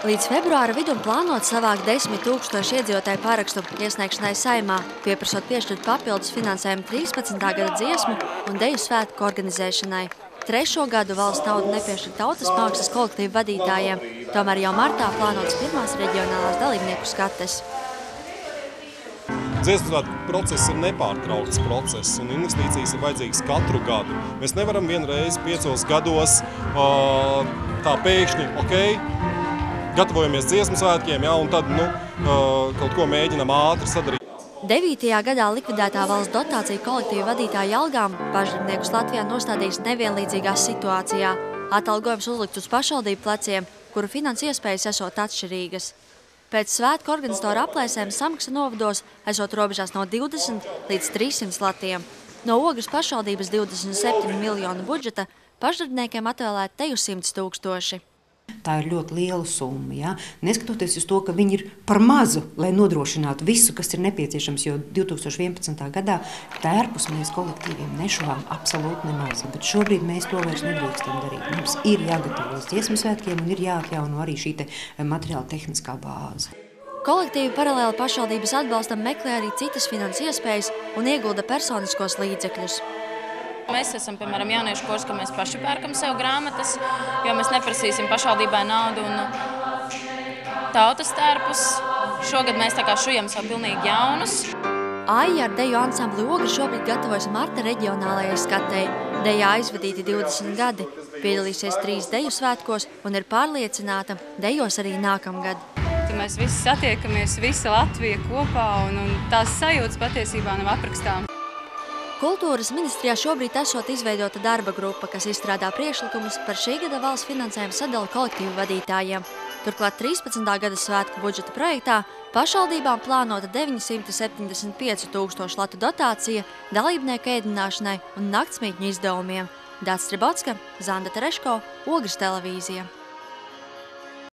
Līdz februāra vidum plānot savākt 10 000 iedzīvotāju parakstu iesniegšanai Saeimā, pieprasot piešķirt papildus finansējumu 13. gada dziesmu un deju svētku organizēšanai. Trešo gadu valsts naudu nepiešķir tautas mākslas kolektīvu vadītājiem, tomēr jau martā plānotas pirmās reģionālās dalībnieku skates. Dziesmu svētku process ir nepārtraukts process, un investīcijas ir vajadzīgas katru gadu. Mēs nevaram vienreiz 5 gados tā pēkšņi, gatavojamies dziesmu svētkiem, un tad kaut ko mēģinam ātri sadarīt. 9. gadā likvidētā valsts dotācija kolektīvu vadītāju algām pašdarbniekus Latvijā nostādījis nevienlīdzīgā situācijā. Atalgojums uzlikts uz pašvaldību pleciem, kuru finansu iespējas esot atšķirīgas. Pēc svētku organizatoru aplēsēm samaksa novados esot robežās no 20 līdz 300 latiem. No Ogres pašvaldības 27 miljonu budžeta pašdarbniekiem atvēlēt te 100 000. Tā ir ļoti liela summa, ja? Neskatoties uz to, ka viņi ir par mazu, lai nodrošinātu visu, kas ir nepieciešams, jo 2011. gadā tērpus mēs kolektīviem nešuvām absolūti nemaz, bet šobrīd mēs to vairs nedrīkstam darīt. Mums ir jāgatavojas dziesmu svētkiem un ir jāatjauno arī šī materiāla tehniskā bāze. Kolektīvi paralēli pašvaldības atbalstam meklē arī citas finansu iespējas un iegulda personiskos līdzekļus. Mēs esam, piemēram, jauniešu kurs, ka mēs paši pērkam sev grāmatas, jo mēs neprasīsim pašvaldībai naudu un tautas tērpus. Šogad mēs tā kā šujam sev pilnīgi jaunus. Aija ar deju ansambli Ogre šobrīd gatavojas marta reģionālajai skatei. Dejā aizvadīti 20 gadi, piedalīsies 3 deju svētkos un ir pārliecināta, dejos arī nākamgad. Mēs visi satiekamies, visa Latvija kopā un tās sajūtas patiesībā nav aprakstām. Kultūras ministrijā šobrīd esot izveidota darba grupa, kas izstrādā priekšlikumus par šī gada valsts finansējumu sadali kolektīvu vadītājiem. Turklāt 13. gada svētku budžeta projektā pašvaldībām plānota 975 000 latu dotācija dalībnieku ēdināšanai un naktsmītņu izdevumiem. Dācis Stribotska, Zanda Tereško, Ogres televīzija.